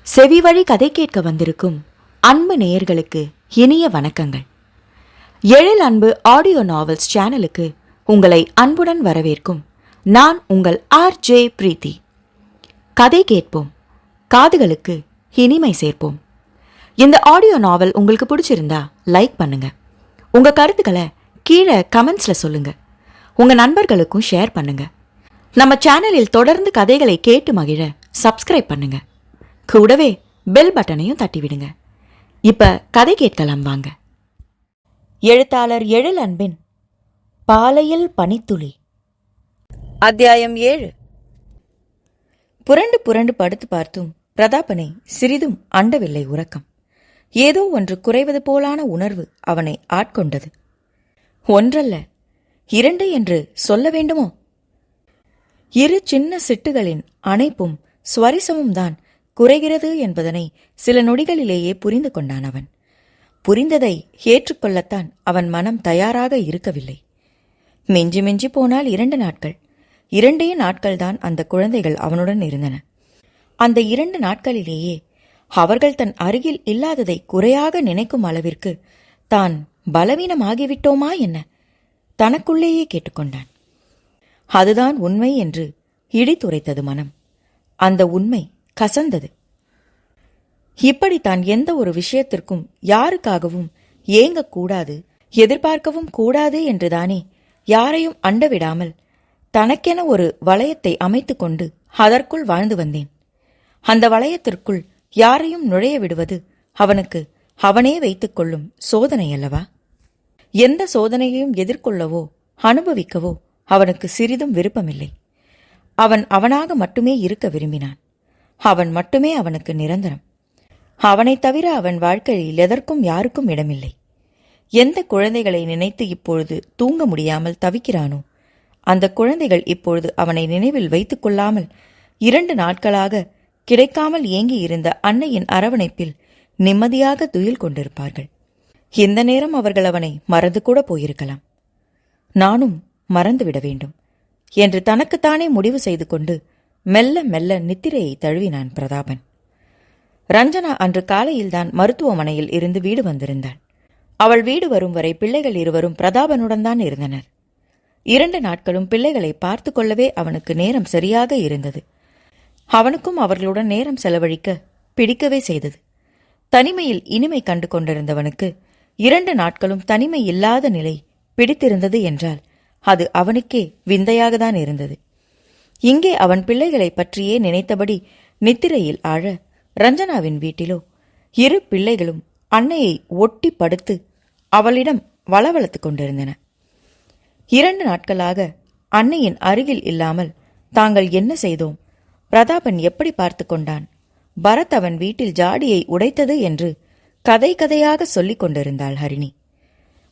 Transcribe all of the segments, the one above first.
செவிவழி கதை கேட்க வந்திருக்கும் அன்பு நேயர்களுக்கு இனிய வணக்கங்கள். எழில் அன்பு ஆடியோ நாவல்ஸ் சேனலுக்கு உங்களை அன்புடன் வரவேற்கும் நான் உங்கள் RJ பிரீத்தி. கதை கேட்போம், காதுகளுக்கு இனிமை சேர்ப்போம். இந்த ஆடியோ நாவல் உங்களுக்கு பிடிச்சிருந்தா லைக் பண்ணுங்க. உங்க கருத்துக்களை கீழே கமெண்ட்ஸ்ல சொல்லுங்க. உங்க நண்பர்களுக்கும் ஷேர் பண்ணுங்க. நம்ம சேனலில் தொடர்ந்து கதைகளை கேட்டு மகிழ சப்ஸ்கிரைப் பண்ணுங்க. கூடவே பெல் பட்டனையும் தட்டிவிடுங்க. இப்ப கதை கேட்கலாம் வாங்க. எழுத்தாளர் எழில் அன்பின் பாலையில் பனித்துளி, அத்தியாயம் 7. புரண்டு புரண்டு படுத்து பார்த்தும் பிரதாபனை சிறிதும் அண்டவில்லை உறக்கம். ஏதோ ஒன்று குறைவது போலான உணர்வு அவனை ஆட்கொண்டது. ஒன்றல்ல, 2 என்று சொல்ல வேண்டுமோ? 2 சின்ன சிட்டுகளின் அணைப்பும் ஸ்வரிசமும் தான் குறைகிறது என்பதனை சில நொடிகளிலேயே புரிந்து கொண்டான் அவன். புரிந்ததை ஏற்றுக்கொள்ளத்தான் அவன் மனம் தயாராக இருக்கவில்லை. மிஞ்சி மிஞ்சி போனால் 2 நாட்கள். 2 நாட்கள்தான் அந்த குழந்தைகள் அவனுடன் இருந்தன. அந்த 2 நாட்களிலேயே அவர்கள் தன் அருகில் இல்லாததை குறையாக நினைக்கும் அளவிற்கு தான் பலவீனமாகிவிட்டோமா என்ன? தனக்குள்ளேயே கேட்டுக்கொண்டான். அதுதான் உண்மை என்று இடித்துரைத்தது மனம். அந்த உண்மை கசந்தது. இப்படி தான் எந்த ஒரு விஷயத்திற்கும் யாருக்காகவும் ஏங்கக்கூடாது, எதிர்பார்க்கவும் கூடாது என்றுதானே யாரையும் அண்டவிடாமல் தனக்கென ஒரு வளையத்தை அமைத்துக் கொண்டு அதற்குள் வாழ்ந்து வந்தேன். அந்த வளையத்திற்குள் யாரையும் நுழைய விடுவது அவனுக்கு அவனே வைத்துக் கொள்ளும் சோதனை அல்லவா? எந்த சோதனையையும் எதிர்கொள்ளவோ அனுபவிக்கவோ அவனுக்கு சிறிதும் விருப்பமில்லை. அவன் அவனாக மட்டுமே இருக்க விரும்பினான். அவன் மட்டுமே அவனுக்கு நிரந்தரம். அவனைத் தவிர அவன் வாழ்க்கையில் எதற்கும் யாருக்கும் இடமில்லை. எந்த குழந்தைகளை நினைத்து இப்பொழுது தூங்க முடியாமல் தவிக்கிறானோ, அந்த குழந்தைகள் இப்பொழுது அவனை நினைவில் வைத்துக் கொள்ளாமல் 2 நாட்களாக கிடைக்காமல் ஏங்கி இருந்த அன்னையின் அரவணைப்பில் நிம்மதியாக துயில் கொண்டிருப்பார்கள். இந்த நேரம் அவர்கள் அவனை மறந்து கூட போயிருக்கலாம். நானும் மறந்துவிட வேண்டும் என்று தனக்குத்தானே முடிவு செய்து கொண்டு மெல்ல மெல்ல நித்திரையை தழுவினான் பிரதாபன். ரஞ்சனா அன்று காலையில்தான் மருத்துவமனையில் இருந்து வீடு வந்திருந்தாள். அவள் வீடு வரும் வரை பிள்ளைகள் இருவரும் பிரதாபனுடன் தான் இருந்தனர். 2 நாட்களும் பிள்ளைகளை பார்த்து கொள்ளவே அவனுக்கு நேரம் சரியாக இருந்தது. அவனுக்கும் அவர்களுடன் நேரம் செலவழிக்க பிடிக்கவே செய்தது. தனிமையில் இனிமை கண்டு கொண்டிருந்தவனுக்கு 2 நாட்களும் தனிமை இல்லாத நிலை பிடித்திருந்தது என்றால் அது அவனுக்கே விந்தையாகத்தான் இருந்தது. இங்கே அவன் பிள்ளைகளை பற்றியே நினைத்தபடி நித்திரையில் ஆழ, ரஞ்சனாவின் வீட்டிலோ 2 பிள்ளைகளும் அன்னையை ஒட்டி படுத்து அவளிடம் வளவளத்துக் கொண்டிருந்தன. 2 நாட்களாக அன்னையின் அருகில் இல்லாமல் தாங்கள் என்ன செய்தோம், பிரதாபன் எப்படி பார்த்து கொண்டான், பரத் அவன் வீட்டில் ஜாடியை உடைத்தது என்று கதை கதையாக சொல்லிக் கொண்டிருந்தாள் ஹரிணி.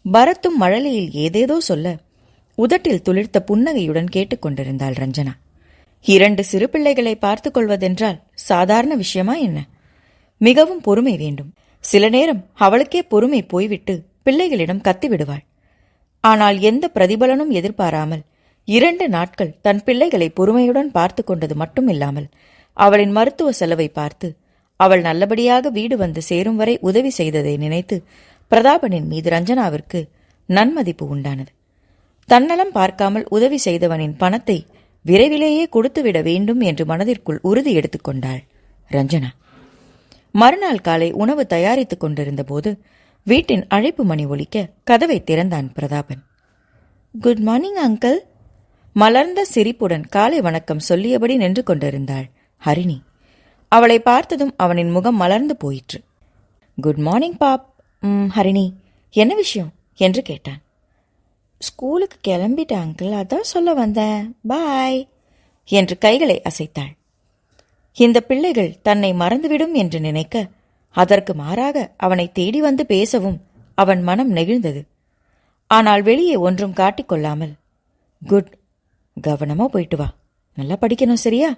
பரத்தும் மழலையில் ஏதேதோ சொல்ல உதட்டில் துளிர்த்த புன்னகையுடன் கேட்டுக்கொண்டிருந்தாள் ரஞ்சனா. 2 சிறு பிள்ளைகளை பார்த்துக் கொள்வதென்றால் சாதாரண விஷயமா என்ன? மிகவும் பொறுமை வேண்டும். சில நேரம் அவளுக்கே பொறுமை போய்விட்டு பிள்ளைகளிடம் கத்திவிடுவாள். ஆனால் எந்த பிரதிபலனும் எதிர்பாராமல் 2 நாட்கள் தன் பிள்ளைகளை பொறுமையுடன் பார்த்து கொண்டது மட்டும் இல்லாமல் அவளின் மருத்துவ செலவை பார்த்து அவள் நல்லபடியாக வீடு வந்து சேரும் வரை உதவி செய்ததை நினைத்து பிரதாபனின் மீது ரஞ்சனாவிற்கு நன்மதிப்பு உண்டானது. தன்னலம் பார்க்காமல் உதவி செய்தவனின் பணத்தை விரைவிலேயே கொடுத்துவிட வேண்டும் என்று மனதிற்குள் உறுதி எடுத்துக்கொண்டாள் ரஞ்சனா. மறுநாள் காலை உணவு தயாரித்துக் கொண்டிருந்த போது வீட்டின் அழைப்பு மணி ஒலிக்க கதவை திறந்தான் பிரதாபன். Good morning uncle. மலர்ந்த சிரிப்புடன் காலை வணக்கம் சொல்லியபடி நின்று கொண்டிருந்தாள் ஹரிணி. அவளை பார்த்ததும் அவனின் முகம் மலர்ந்து போயிற்று. Good morning pop. ஹரிணி, என்ன விஷயம் என்று கேட்டான். ஸ்கூலுக்கு கிளம்பிட்ட அங்கிள், அதான் சொல்ல வந்தேன், பாய் என்று கைகளை அசைத்தாள். இந்த பிள்ளைகள் தன்னை மறந்துவிடும் என்று நினைக்க, அதற்கு மாறாக அவனை தேடி வந்து பேசவும் அவன் மனம் நெகிழ்ந்தது. ஆனால் வெளியே ஒன்றும் காட்டிக்கொள்ளாமல், குட், கவனமா போயிட்டு வா, நல்லா படிக்கணும், சரியா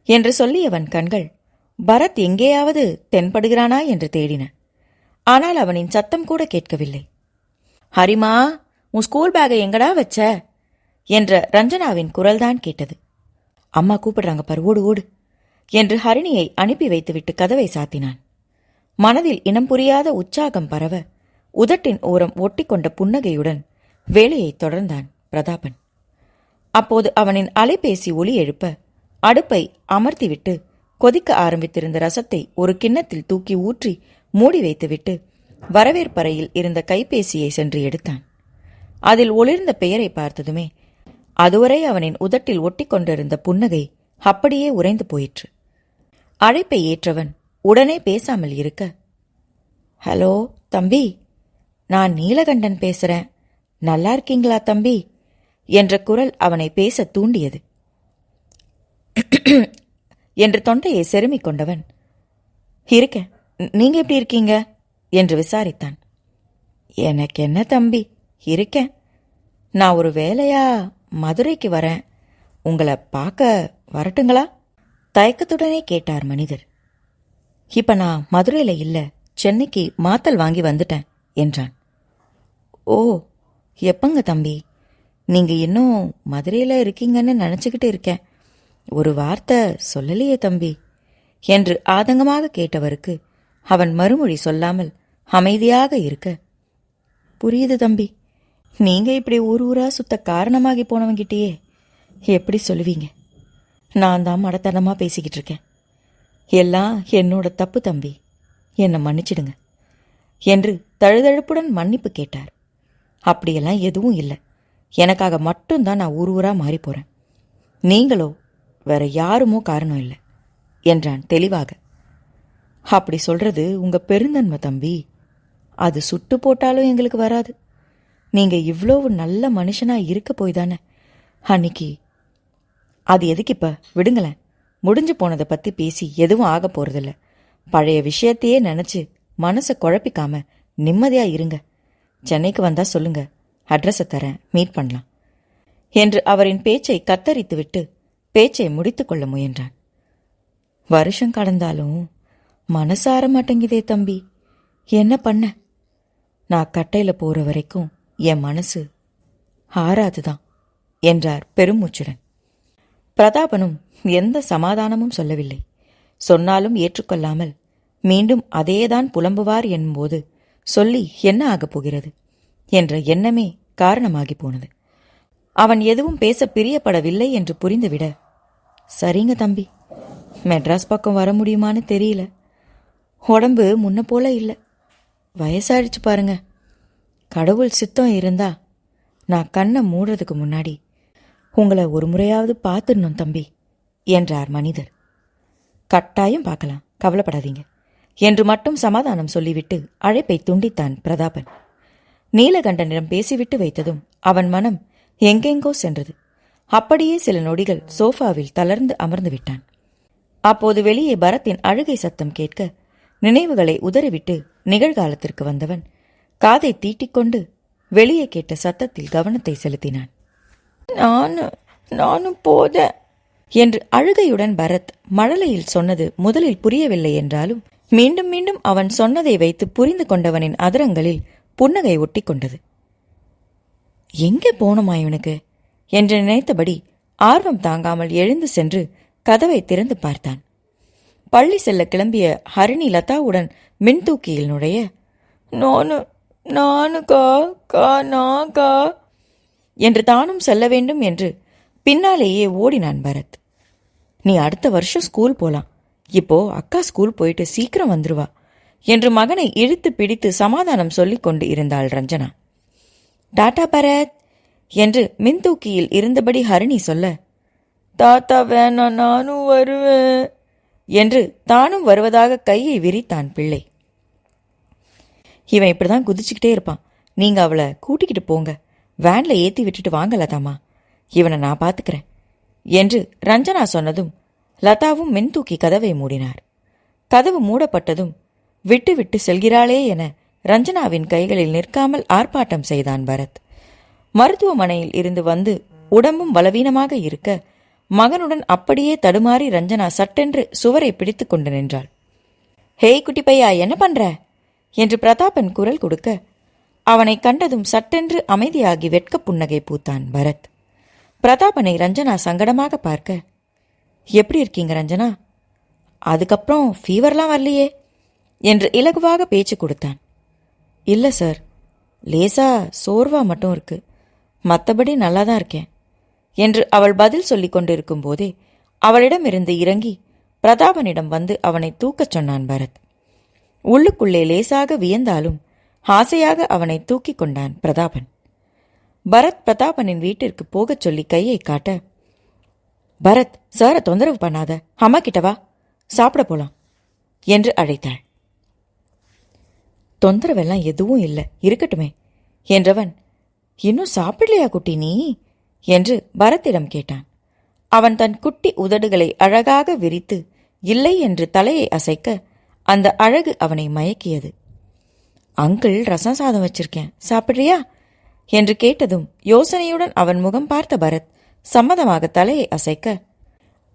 என்று சொல்லியவன் கண்கள் பரத் எங்கேயாவது தென்படுகிறானா என்று தேடின. ஆனால் அவனின் சத்தம் கூட கேட்கவில்லை. ஹரிமா, உன் ஸ்கூல் பேக்கை எங்கடா வச்ச என்ற ரஞ்சனாவின் குரல்தான் கேட்டது. அம்மா கூப்பிடுறாங்க பாரு, ஓடு ஓடு என்று ஹரிணியை அனுப்பி வைத்துவிட்டு கதவை சாத்தினான். மனதில் இனம் புரியாத உற்சாகம் பரவ உதட்டின் ஓரம் ஒட்டிக்கொண்ட புன்னகையுடன் வேலையை தொடர்ந்தான் பிரதாபன். அப்போது அவனின் அலைபேசி ஒலி எழுப்ப அடுப்பை அமர்த்திவிட்டு கொதிக்க ஆரம்பித்திருந்த ரசத்தை ஒரு கிண்ணத்தில் தூக்கி ஊற்றி மூடி வைத்துவிட்டு வரவேற்பறையில் இருந்த கைபேசியை சென்று எடுத்தான். அதில் ஒளிர்ந்த பெயரை பார்த்ததுமே அதுவரை அவனின் உதட்டில் ஒட்டிக்கொண்டிருந்த புன்னகை அப்படியே உறைந்து போயிற்று. அழைப்பை ஏற்றவன் உடனே பேசாமல் இருக்க, ஹலோ தம்பி, நான் நீலகண்டன் பேசுறேன், நல்லா இருக்கீங்களா தம்பி என்ற குரல் அவனை பேச தூண்டியது. என்று தொண்டையை செருமிக் கொண்டவன், இருக்கேன், நீங்க எப்படி இருக்கீங்க என்று விசாரித்தான். எனக்கு என்ன தம்பி, இருக்கேன். நான் ஒரு வேலையா மதுரைக்கு வரேன், உங்களை பார்க்க வரட்டுங்களா? தயக்கத்துடனே கேட்டார் மனிதர். இப்ப நான் மதுரையில இல்ல, சென்னைக்கு மாத்தல் வாங்கி வந்துட்டேன் என்றான். ஓ, எப்பங்க தம்பி? நீங்க இன்னும் மதுரையில இருக்கீங்கன்னு நினைச்சுக்கிட்டு இருக்கேன், ஒரு வார்த்தை சொல்லலையே தம்பி என்று ஆதங்கமாக கேட்டவருக்கு அவன் மறுமொழி சொல்லாமல் அமைதியாக இருக்க, புரியுது தம்பி, நீங்க இப்படி ஊர் ஊரா சுத்த காரணமாகி போனவங்கிட்டேயே எப்படி சொல்லுவீங்க? நான் தான் மடத்தனமா பேசிக்கிட்டு இருக்கேன், எல்லாம் என்னோட தப்பு தம்பி, என்னை மன்னிச்சிடுங்க என்று தழுதழுப்புடன் மன்னிப்பு கேட்டார். அப்படியெல்லாம் எதுவும் இல்லை, எனக்காக மட்டும்தான் நான் ஊர் ஊரா மாறி போறேன், நீங்களோ வேற யாருமோ காரணம் இல்லை என்றான் தெளிவாக. அப்படி சொல்றது உங்க பெருந்தன்மை தம்பி, அது சுட்டு போட்டாலும் எங்களுக்கு வராது. நீங்க இவ்வளவு நல்ல மனுஷனா இருக்க போய் தானே அன்னைக்கு. அது எதுக்கு இப்ப, விடுங்களேன், முடிஞ்சு போனதை பத்தி பேசி எதுவும் ஆக போறதில்ல. பழைய விஷயத்தையே நினைச்சு மனசை குழப்பிக்காம நிம்மதியா இருங்க. சென்னைக்கு வந்தா சொல்லுங்க, அட்ரஸை தரேன், மீட் பண்ணலாம் என்று அவரின் பேச்சை கத்தரித்துவிட்டு பேச்சை முடித்துக் கொள்ள முயன்றான். வருஷம் கடந்தாலும் மனசார மாட்டேங்குதே தம்பி, என்ன பண்ண? நான் கட்டையில போற வரைக்கும் என் மனசு ஆறாதுதான் என்றார் பெருமூச்சுடன். பிரதாபனும் எந்த சமாதானமும் சொல்லவில்லை. சொன்னாலும் ஏற்றுக்கொள்ளாமல் மீண்டும் அதேதான் புலம்புவார் என்போது சொல்லி என்ன ஆகப் போகிறது என்ற எண்ணமே காரணமாகி போனது. அவன் எதுவும் பேச பிரியப்படவில்லை என்று புரிந்துவிட, சரிங்க தம்பி, மெட்ராஸ் பக்கம் வர முடியுமான்னு தெரியல, உடம்பு முன்ன போல இல்லை, வயசாயிடுச்சு பாருங்க, கடவுள் சித்தம் இருந்தா நான் கண்ணை மூடுறதுக்கு முன்னாடி உங்களை ஒரு முறையாவது பார்த்துடணும் தம்பி என்றார் மனிதர். கட்டாயம் பார்க்கலாம், கவலைப்படாதீங்க என்று மட்டும் சமாதானம் சொல்லிவிட்டு அழைப்பை துண்டித்தான் பிரதாபன். நீலகண்டனிடம் பேசிவிட்டு வைத்ததும் அவன் மனம் எங்கெங்கோ சென்றது. அப்படியே சில நொடிகள் சோஃபாவில் தளர்ந்து அமர்ந்து விட்டான். அப்போது வெளியே பரத்தின் அழுகை சத்தம் கேட்க நினைவுகளை உதறிவிட்டு நிகழ்காலத்திற்கு வந்தவன் காதை தீட்டிக்கொண்டு வெளியே கேட்ட சத்தத்தில் கவனத்தை செலுத்தினான். நானும் போத என்று அழுகையுடன் பரத் மழலையில் சொன்னது முதலில் புரியவில்லை என்றாலும் மீண்டும் மீண்டும் அவன் சொன்னதை வைத்து புரிந்து கொண்டவனின் அதரங்களில் புன்னகை ஒட்டி கொண்டது. எங்கே போனோமா இவனுக்கு என்று நினைத்தபடி ஆர்வம் தாங்காமல் எழுந்து சென்று கதவை திறந்து பார்த்தான். பள்ளி செல்ல கிளம்பிய ஹரிணி லதாவுடன் மின்தூக்கியில் நுழைய, நானுக்கா என்று தானும் செல்ல வேண்டும் என்று பின்னாலேயே ஓடினான் பரத். நீ அடுத்த வருஷம் ஸ்கூல் போலாம், இப்போ அக்கா ஸ்கூல் போயிட்டு சீக்கிரம் வந்துருவா என்று மகனை இழுத்து பிடித்து சமாதானம் சொல்லிக் கொண்டு இருந்தாள் ரஞ்சனா. டாடா பரத் என்று மின்தூக்கியில் இருந்தபடி ஹரிணி சொல்ல, தாத்தா வேணா, நானும் வருவேன் என்று தானும் வருவதாக கையை விரித்தான் பிள்ளை. இவன் இப்படிதான் குதிச்சுக்கிட்டே இருப்பான், நீங்க அவளை கூட்டிக்கிட்டு போங்க, வேன்ல ஏத்தி விட்டுட்டு வாங்க லதாமா, இவனை நான் பாத்துக்கிறேன் என்று ரஞ்சனா சொன்னதும் லதாவும் மின்தூக்கி கதவை மூடினார். கதவு மூடப்பட்டதும் விட்டு விட்டு செல்கிறாளே என ரஞ்சனாவின் கைகளில் நிற்காமல் ஆர்ப்பாட்டம் செய்தான் பரத். மருத்துவமனையில் இருந்து வந்து உடம்பும் பலவீனமாக இருக்க மகனுடன் அப்படியே தடுமாறி ரஞ்சனா சட்டென்று சுவரை பிடித்துக் கொண்டு நின்றாள். ஹேய் குட்டி பையா, என்ன பண்ற என்று பிரதாபன் குரல் கொடுக்க அவனை கண்டதும் சட்டென்று அமைதியாகி வெட்க புன்னகை பூத்தான் பரத். பிரதாபனை ரஞ்சனா சங்கடமாக பார்க்க, எப்படி இருக்கீங்க ரஞ்சனா? அதுக்கப்புறம் ஃபீவர்லாம் வரலையே என்று இலகுவாக பேச்சு கொடுத்தான். இல்லை சார், லேசா சோர்வா மட்டும் இருக்கு, மற்றபடி நல்லா தான் இருக்கேன் என்று அவள் பதில் சொல்லிக் கொண்டிருக்கும் போதே அவளிடமிருந்து இறங்கி பிரதாபனிடம் வந்து அவனை தூக்கச் சொன்னான் பரத். உள்ளுக்குள்ளே லேசாக வியந்தாலும் ஆசையாக அவனை தூக்கிக் கொண்டான் பிரதாபன். பரத் பிரதாபனின் வீட்டிற்கு போகச் சொல்லி கையை காட்ட, பரத், சாரை தொந்தரவு பண்ணாத, அம்மா கிட்ட வா, சாப்பிட போலாம் என்று அழைத்தாள். தொந்தரவெல்லாம் எதுவும் இல்லை, இருக்கட்டுமே என்றவன், இன்னும் சாப்பிடலையா குட்டி நீ என்று பரத்திடம் கேட்டான். அவன் தன் குட்டி உதடுகளை அழகாக விரித்து இல்லை என்று தலையை அசைக்க அந்த அழகு அவனை மயக்கியது. அங்கிள் ரசம் சாதம் வச்சிருக்கேன், சாப்பிட்றியா என்று கேட்டதும் யோசனையுடன் அவன் முகம் பார்த்த பரத் சம்மதமாக தலையை அசைக்க,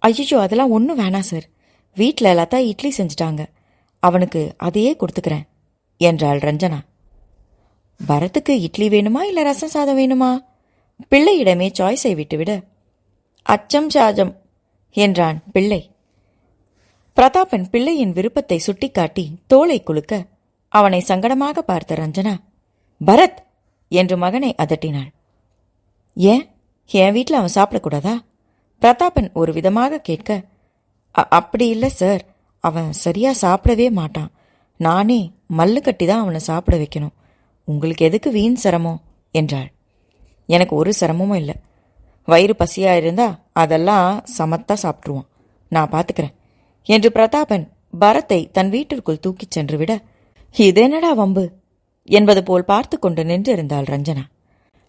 ஐயோ அதெல்லாம் ஒன்றும் வேணாம் சார், வீட்டில் லதா இட்லி செஞ்சிட்டாங்க, அவனுக்கு அதையே கொடுத்துக்கிறேன் என்றாள் ரஞ்சனா. பரத்துக்கு இட்லி வேணுமா இல்லை ரசம் சாதம் வேணுமா? பிள்ளையிடமே சாய்ஸை விட்டுவிட, அச்சம் சாஜம் என்றான் பிள்ளை. பிரதாபன் பிள்ளையின் விருப்பத்தை சுட்டிக்காட்டி தோளை குலுக்க அவனை சங்கடமாக பார்த்த ரஞ்சனா, பரத் என்று மகனை அதட்டினாள். ஏன், என் வீட்டில் அவன் சாப்பிடக்கூடாதா? பிரதாபன் ஒரு விதமாக கேட்க, அப்படி இல்லை சார், அவன் சரியா சாப்பிடவே மாட்டான், நானே மல்லு கட்டி தான் அவனை சாப்பிட வைக்கணும், உங்களுக்கு எதுக்கு வீண் சிரமம் என்றாள். எனக்கு ஒரு சிரமமும் இல்லை, வயிறு பசியா இருந்தா அதெல்லாம் சமத்தா சாப்பிட்ருவான், நான் பார்த்துக்கிறேன் என்று பிரதாபன் பரத்தை தன் வீட்டிற்குள் தூக்கிச் சென்று விட, இதென்னடா வம்பு என்பது போல் பார்த்து கொண்டு நின்றிருந்தாள் ரஞ்சனா.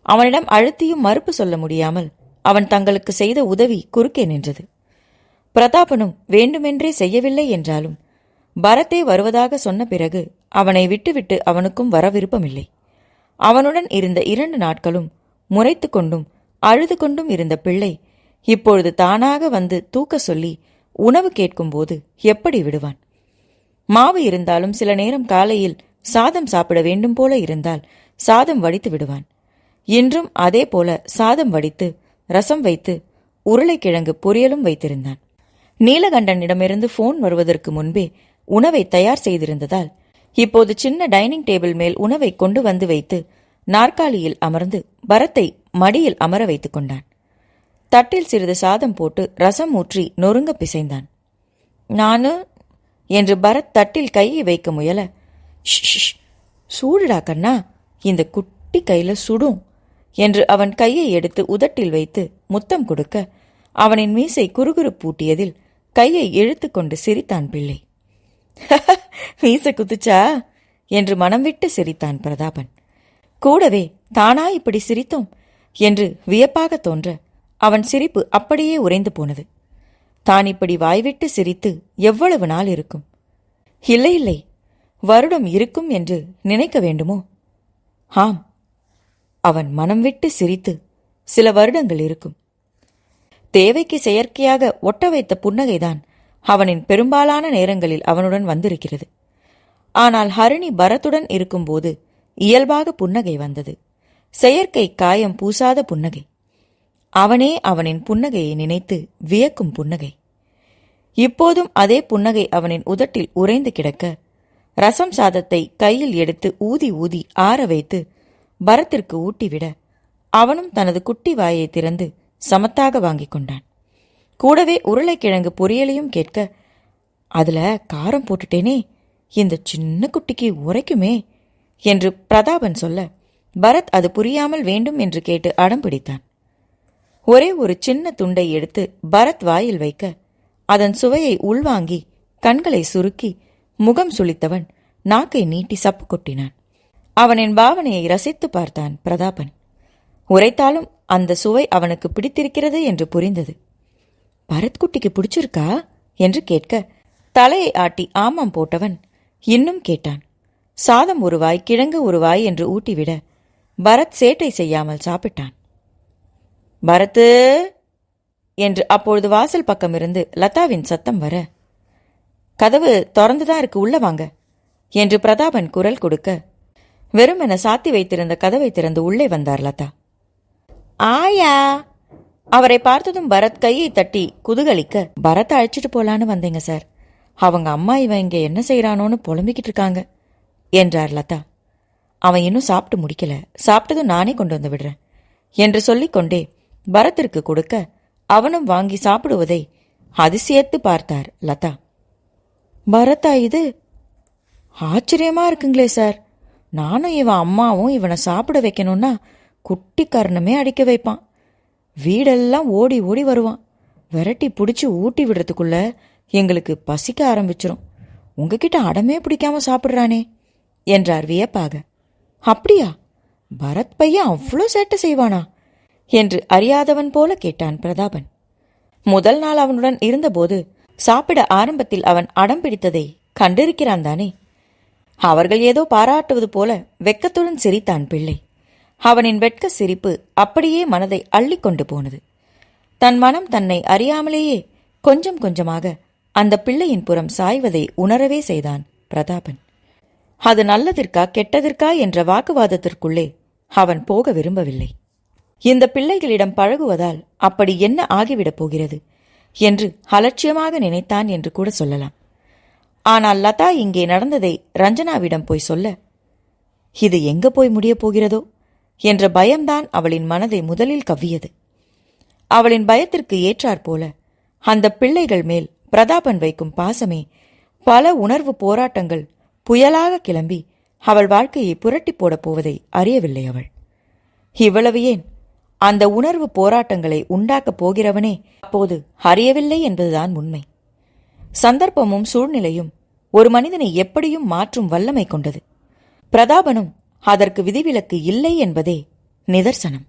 அவனிடம் அழுத்தியும் மறுப்பு சொல்ல முடியாமல் அவன் தங்களுக்கு செய்த உதவி குறுக்கே நின்றது. பிரதாபனும் வேண்டுமென்றே செய்யவில்லை என்றாலும் பரத்தே வருவதாக சொன்ன பிறகு அவனை விட்டுவிட்டு அவனுக்கும் வர விருப்பமில்லை. அவனுடன் இருந்த 2 நாட்களும் முறைத்து கொண்டும் அழுது கொண்டும் இருந்த பிள்ளை இப்பொழுது தானாக வந்து தூக்க சொல்லி உணவு கேட்கும்போது எப்படி விடுவான்? மாவு இருந்தாலும் சில நேரம் காலையில் சாதம் சாப்பிட வேண்டும் போல இருந்தால் சாதம் வடித்து விடுவான். இன்றும் அதே போல சாதம் வடித்து ரசம் வைத்து உருளைக்கிழங்கு பொரியலும் வைத்திருந்தான். நீலகண்டனிடமிருந்து போன் வருவதற்கு முன்பே உணவை தயார் செய்திருந்ததால் இப்போது சின்ன டைனிங் டேபிள் மேல் உணவை கொண்டு வந்து வைத்து நாற்காலியில் அமர்ந்து பரத்தை மடியில் அமர வைத்துக் கொண்டான். தட்டில் சிறிது சாதம் போட்டு ரசம் ஊற்றி நொறுங்க பிசைந்தான். நானு என்று பரத் தட்டில் கையை வைக்க முயல, சூடுடா கண்ணா, இந்த குட்டி கையில சுடும் என்று அவன் கையை எடுத்து உதட்டில் வைத்து முத்தம் கொடுக்க அவனின் மீசை குறுகுறு பூட்டியதில் கையை இழுத்து கொண்டு சிரித்தான் பிள்ளை. மீசை குத்துச்சா என்று மனம் விட்டு சிரித்தான் பிரதாபன். கூடவே தானா இப்படி சிரித்தோம் என்று வியப்பாக தோன்ற அவன் சிரிப்பு அப்படியே உறைந்து போனது. தான் இப்படி வாய்விட்டு சிரித்து எவ்வளவு நாள் இருக்கும்? இல்லை இல்லை, வருடம் இருக்கும் என்று நினைக்க வேண்டுமோ? ஆம், அவன் மனம் விட்டு சிரித்து சில வருடங்கள் இருக்கும். தேவைக்கு செயற்கையாக ஒட்ட வைத்த புன்னகைதான் அவனின் பெரும்பாலான நேரங்களில் அவனுடன் வந்திருக்கிறது. ஆனால் ஹரிணி பரத்துடன் இருக்கும்போது இயல்பாக புன்னகை வந்தது. செயற்கை காயம் பூசாத புன்னகை. அவனே அவனின் புன்னகையை நினைத்து வியக்கும் புன்னகை. இப்போதும் அதே புன்னகை அவனின் உதட்டில் உறைந்து கிடக்க ரசம் சாதத்தை கையில் எடுத்து ஊதி ஊதி ஆற வைத்து பரத்திற்கு ஊட்டிவிட அவனும் தனது குட்டி வாயை திறந்து சமத்தாக வாங்கிக் கொண்டான். கூடவே உருளைக்கிழங்கு பொரியலையும் கேட்க, அதுல காரம் போட்டுட்டேனே, இந்த சின்ன குட்டிக்கு உரைக்குமே என்று பிரதாபன் சொல்ல பரத் அது புரியாமல் வேண்டும் என்று கேட்டு அடம் பிடித்தான். ஒரே ஒரு சின்ன துண்டை எடுத்து பரத் வாயில் வைக்க அதன் சுவையை உள்வாங்கி கண்களை சுருக்கி முகம் சுளித்தவன் நாக்கை நீட்டி சப்பு கொட்டினான். அவனின் பாவனையை ரசித்து பார்த்தான் பிரதாபன். உரைத்தாலும் அந்த சுவை அவனுக்கு பிடித்திருக்கிறது என்று புரிந்தது. பரத்குட்டிக்கு பிடிச்சிருக்கா என்று கேட்க தலையை ஆட்டி ஆமாம் போட்டவன் இன்னும் கேட்டான். சாதம் ஒரு வாய் கிழங்கு ஒரு வாய் என்று ஊட்டிவிட பரத் சேட்டை செய்யாமல் சாப்பிட்டான். பரத்து என்று அப்பொழுது வாசல் பக்கமிருந்து லதாவின் சத்தம் வர, கதவு திறந்துதான் இருக்கு, உள்ள வாங்க என்று பிரதாபன் குரல் கொடுக்க வெறுமென சாத்தி வைத்திருந்த கதவை திறந்து உள்ளே வந்தார் லதா. ஆயா! அவரை பார்த்ததும் பரத் கையை தட்டி குதுகலிக்க, பரத்தை அழைச்சிட்டு போலான்னு வந்தீங்க சார், அவங்க அம்மா இவன் இங்க என்ன செய்யறானோன்னு புலம்பிக்கிட்டு இருக்காங்க என்றார் லதா. அவன் இன்னும் சாப்பிட்டு முடிக்கல, சாப்பிட்டதும் நானே கொண்டு வந்து விடுறேன் என்று சொல்லிக்கொண்டே பரத்திற்கு கொடுக்க அவனும் வாங்கி சாப்பிடுவதை அதிசயத்து பார்த்தார் லதா. பரத்தா இது? ஆச்சரியமா இருக்குங்களே சார். நானும் இவன் அம்மாவும் இவனை சாப்பிட வைக்கணும்னா குட்டி கர்ணமே அடிக்க வைப்பான். வீடெல்லாம் ஓடி ஓடி வருவான். விரட்டி பிடிச்சி ஊட்டி விடுறதுக்குள்ள எங்களுக்கு பசிக்க ஆரம்பிச்சிரும். உங்ககிட்ட அடமே பிடிக்காம சாப்பிட்றானே என்றார் வியப்பாக. அப்படியா? பரத் பையன் அவ்வளோ சேட்டை செய்வானா என்று அறியாதவன் போல கேட்டான் பிரதாபன். முதல் நாள் அவனுடன் இருந்தபோது சாப்பிட ஆரம்பத்தில் அவன் அடம் பிடித்ததை கண்டிருக்கிறான் தானே. அவர்கள் ஏதோ பாராட்டுவது போல வெட்கத்துடன் சிரித்தான் பிள்ளை. அவனின் வெட்க சிரிப்பு அப்படியே மனதை அள்ளிக்கொண்டு போனது. தன் மனம் தன்னை அறியாமலேயே கொஞ்சம் கொஞ்சமாக அந்த பிள்ளையின் புறம் சாய்வதை உணரவே செய்தான் பிரதாபன். அது நல்லதற்கா கெட்டதற்கா என்ற வாக்குவாதத்திற்குள்ளே அவன் போக விரும்பவில்லை. இந்த பிள்ளைகளிடம் பழகுவதால் அப்படி என்ன ஆகிவிடப் போகிறது என்று அலட்சியமாக நினைத்தான் என்று கூட சொல்லலாம். ஆனால் லதா இங்கே நடந்ததை ரஞ்சனாவிடம் போய் சொல்ல, இது எங்க போய் முடியப் போகிறதோ என்ற பயம்தான் அவளின் மனதை முதலில் கவ்வியது. அவளின் பயத்திற்கு ஏற்றாற்போல அந்த பிள்ளைகள் மேல் பிரதாபன் வைக்கும் பாசமே பல உணர்வு போராட்டங்கள் புயலாக கிளம்பி அவள் வாழ்க்கையை புரட்டி போடப் போவதை அறியவில்லை அவள். இவ்வளவு ஏன், அந்த உணர்வு போராட்டங்களை உண்டாக்கப் போகிறவனே அப்போது அறியவில்லை என்பதுதான் உண்மை. சந்தர்ப்பமும் சூழ்நிலையும் ஒரு மனிதனை எப்படியும் மாற்றும் வல்லமை கொண்டது. பிரதாபனும் அதற்கு விதிவிலக்கு இல்லை என்பதே நிதர்சனம்.